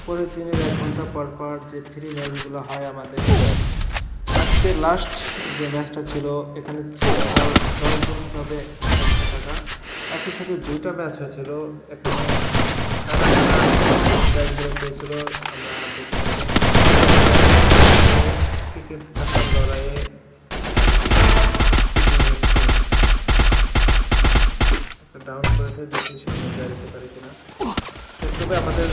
প্রতিদিনের 1 ঘন্টা পর পর যে ফ্রি ম্যাচগুলো হয় আমাদের, আজকে লাস্ট যে ম্যাচটা ছিল এখানে ছিল 10 জন হবে 100 টাকা। একই সাথে 2টা ম্যাচ হয়েছিল, এখানে প্রাইজগুলো পেয়েছিল ক্রিকেট খেলার লড়াইয়ে ডাউন করেছে, দেখি সামনে দাঁড়াতে পারি কিনা। তবে আমাদের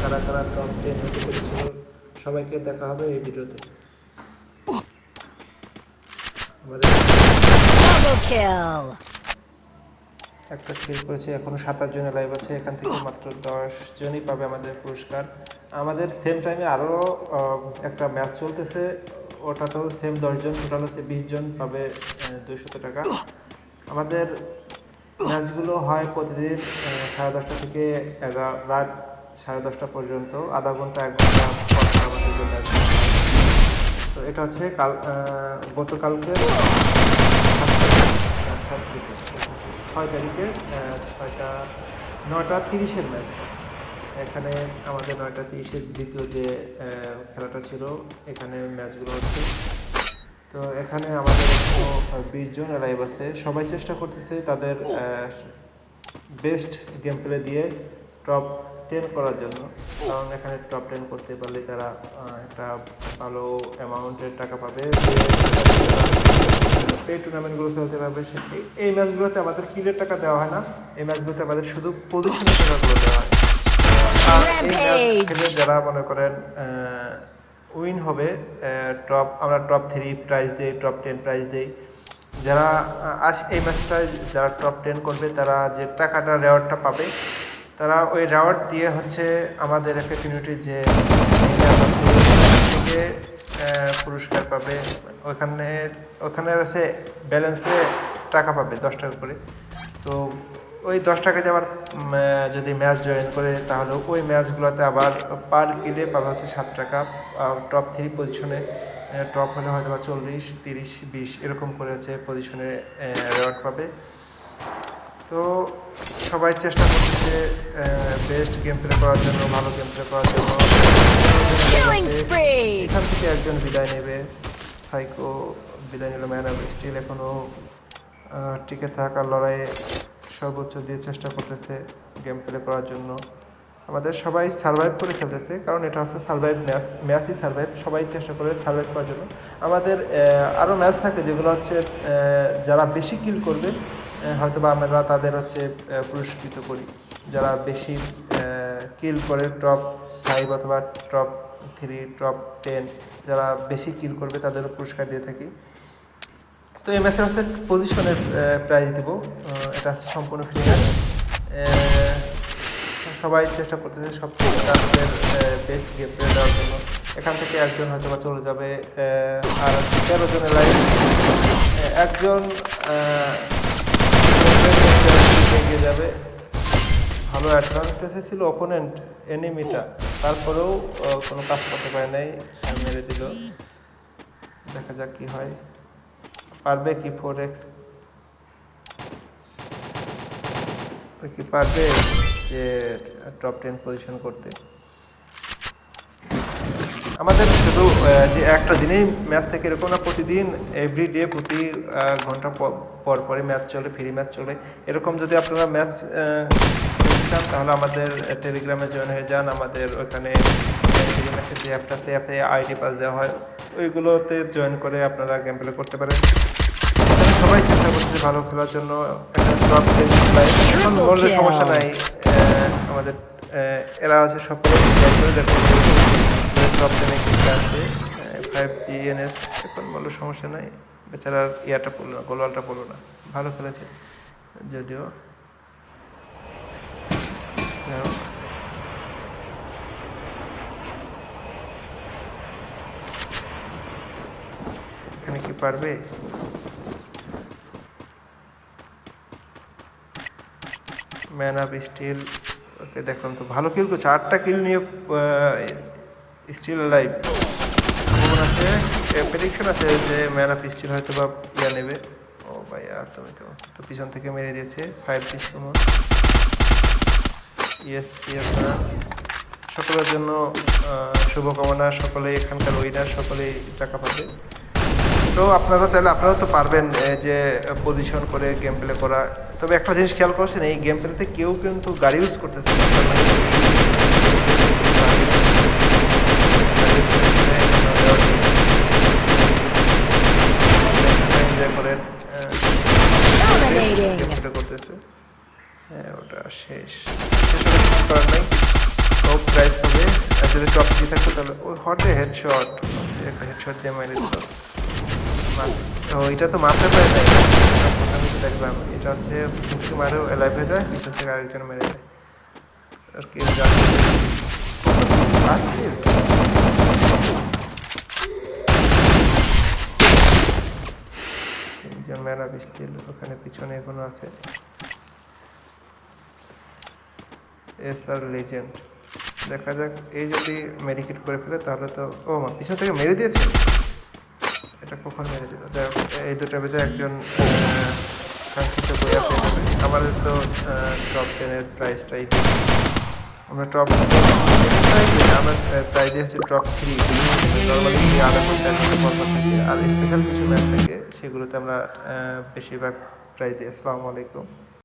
কারা কারা টপ 10 হতে পেরেছিল সবাইকে দেখা হবে এই ভিডিওতে। আমাদের একটা কিল করেছে, এখনো 27 জনের লাইভ আছে, এখান থেকে মাত্র 10 জনই পাবে আমাদের পুরস্কার। আমাদের সেম টাইমে আরও একটা ম্যাচ চলতেছে, ওটাতেও সেম 10 জন, টোটাল হচ্ছে 20 জন পাবে 200 টাকা। আমাদের ম্যাচগুলো হয় প্রতিদিন 10:30 থেকে রাত 10:30 পর্যন্ত, আধা ঘন্টা 1 ঘন্টা পর আমাদের জন্য। তো এটা হচ্ছে গতকালকে 6 তারিখে 9:30-এর ম্যাচটা। এখানে আমাদের 9:30-এর দ্বিতীয় যে খেলাটা ছিল, এখানে ম্যাচগুলো হচ্ছে। তো এখানে আমাদের 20 জন লাইভ আছে, সবাই চেষ্টা করতেছে তাদের বেস্ট গেম প্লে দিয়ে টপ 10 করার জন্য, কারণ এখানে টপ 10 করতে পারলে তারা একটা ভালো অ্যামাউন্টের টাকা পাবে, পে টুর্নামেন্টগুলো খেলতে পারবে। এই ম্যাচগুলোতে আমাদের কিলের টাকা দেওয়া হয় না, এই ম্যাচগুলোতে আমাদের শুধু পজিশনের টাকাগুলো দেওয়া হয়। আর এই ম্যাচ খেলে যারা মনে করেন উইন হবে, আমরা টপ 3 প্রাইজ দিই, টপ 10 প্রাইজ দিই। যারা এই ম্যাচটায় যারা টপ 10 করবে, তারা যে টাকাটা রেওয়ার্ডটা পাবে, তারা ওই রেওয়ার্ড দিয়ে হচ্ছে আমাদের একটা কমিউনিটির যে থেকে পুরস্কার পাবে। ওখানে আছে ব্যালেন্সে টাকা পাবে 10 টাকা করে। তো ওই 10 টাকা দিয়ে আবার যদি ম্যাচ জয়েন করে, তাহলে ওই ম্যাচগুলোতে আবার পার কিলে পাবে হচ্ছে 7 টাকা। টপ 3 পজিশনে টপ হলে হয়তো বা 40, 30, 20 এরকম করে হচ্ছে পজিশনে রেওয়ার্ড পাবে। তো সবাই চেষ্টা করছে বেস্ট গেম প্লে করার জন্য, ভালো গেম প্লে করার জন্য। এখান থেকে একজন বিদায় নেবে, সাইকো বিদায় নিল, ম্যান অফ স্টিল এখনও টিকে থাকার লড়াইয়ে সর্বোচ্চ দিয়ে চেষ্টা করতেছে গেম প্লে করার জন্য। আমাদের সবাই সার্ভাইভ করে খেলতেছে, কারণ এটা হচ্ছে সার্ভাইভ ম্যাচই সার্ভাইভ, সবাই চেষ্টা করে সার্ভাইভ করার জন্য। আমাদের আরও ম্যাচ থাকে যেগুলো হচ্ছে যারা বেশি কিল করবে, হয়তো বা আমরা তাদের হচ্ছে পুরস্কৃত করি। যারা বেশি কিল করে টপ 5 অথবা টপ 3, টপ 10 যারা বেশি কিল করবে তাদেরও পুরস্কার দিয়ে থাকি। তো এই ম্যাচে হচ্ছে পজিশনের প্রাইজ দেবো, এটা হচ্ছে সম্পূর্ণ ফ্রি ম্যাচ। সবাই চেষ্টা করতেছে সব তাদের বেস্ট গেম প্লে দেওয়ার জন্য। এখান থেকে একজন হয়তো বা চলে যাবে, আর 13 জনের লাইন, একজন এগিয়ে যাবে। ভালো অ্যাডভান্টেজে ছিল অপোনেন্ট এনিমিটা, তারপরেও কোনো কাজ করতে পারে নাই, মেরে দিল। দেখা যাক কি হয়, পারবে কি 4x কি পারবে যে টপ 10 পজিশন করতে। আমাদের শুধু যে একটা দিনেই ম্যাচ থেকে এরকম না, প্রতিদিন এভরিডে প্রতি ঘন্টা পর পরে ম্যাচ চলে, ফ্রি ম্যাচ চলে। এরকম যদি আপনারা ম্যাচ চান, তাহলে আমাদের টেলিগ্রামে জয়েন হয়ে যান। আমাদের ওখানে ফ্রি ম্যাচের যে অ্যাপটা, সেই অ্যাপে আইডি পাস দেওয়া হয়, ওইগুলোতে জয়েন করে আপনারা গেম প্লে করতে পারেন। সবাই চেষ্টা করছে ভালো খেলার জন্য। এখন বললে সমস্যা নাই, আমাদের এরা আছে সব টপ 10 খেলতে আসছে 5 ENS, এখন বললো সমস্যা নাই। বেচারার ইয়াটা পড়লো না, গোলওয়ালটা পড়লো না, ভালো খেলেছে যদিও। এখানে কি পারবে? ম্যান অফ স্টিল, ওকে দেখুন তো ভালো কিল করছে, 8টা কিল নিয়ে স্টিল লাইভ। মনে আছে প্রেডিকশন আছে যে ম্যান অফ স্টিল হয়তো বা ইয়া নেবে। ও ভাইয়া তুমি তো পিছন থেকে মেরে দিয়েছে 5 পিস। ইএসপি আপনার সকলের জন্য শুভকামনা। সকলে এখানকার উইনার, সকলেই টাকা পাবে। তো আপনারা চাইলে আপনারাও তো পারবেন যে পজিশন করে গেম প্লে করা। তবে একটা জিনিস খেয়াল করছেন, এই গেম প্লেতে কেউ কিন্তু গাড়ি ইউজ করতেছে না। তার মানে এনজয় করেন, Dominating. গেম প্লে করতেছে। হ্যাঁ, ওটা শেষ শেষ হলে কিছু করার নাই। টপ প্রাইস হবে। আর যদি টপ 3 থাকতো তাহলে ওই হটে হেডশট, একটা হেডশট দিয়ে মেরে দিত। ও এটা তো মারতে পারে না, আমি তো দেখলাম এটা হচ্ছে মুখে মারেও এলাইভ হয়ে যায়, পিছন থেকে আরেকজন মেরে দেয়। আর কেউ জানে তিনজন মেরা বিস্তিল ওখানে পিছনে এখনো আছে। এস আর লেজেন্ড, দেখা যাক এই যদি মেডিকেট করে ফেলে তাহলে তো ও মা পিছন থেকে মেরে দিয়েছে। এটা কখন মেরে দিল? যাই হোক, এই দুটার ভিতরে একজন কাঙ্ক্ষিত বইয়া পেয়ে যাবে। আমাদের তো টপ 10-এর প্রাইসটাই, আমরা টপ আমার প্রাইজ হচ্ছে টপ 3। নর্মালি আলাদা করতে থাকে, আর স্পেশাল কিছু ম্যাচ থাকে সেগুলোতে আমরা বেশিরভাগ প্রাইজ দিই। আসসালামু আলাইকুম।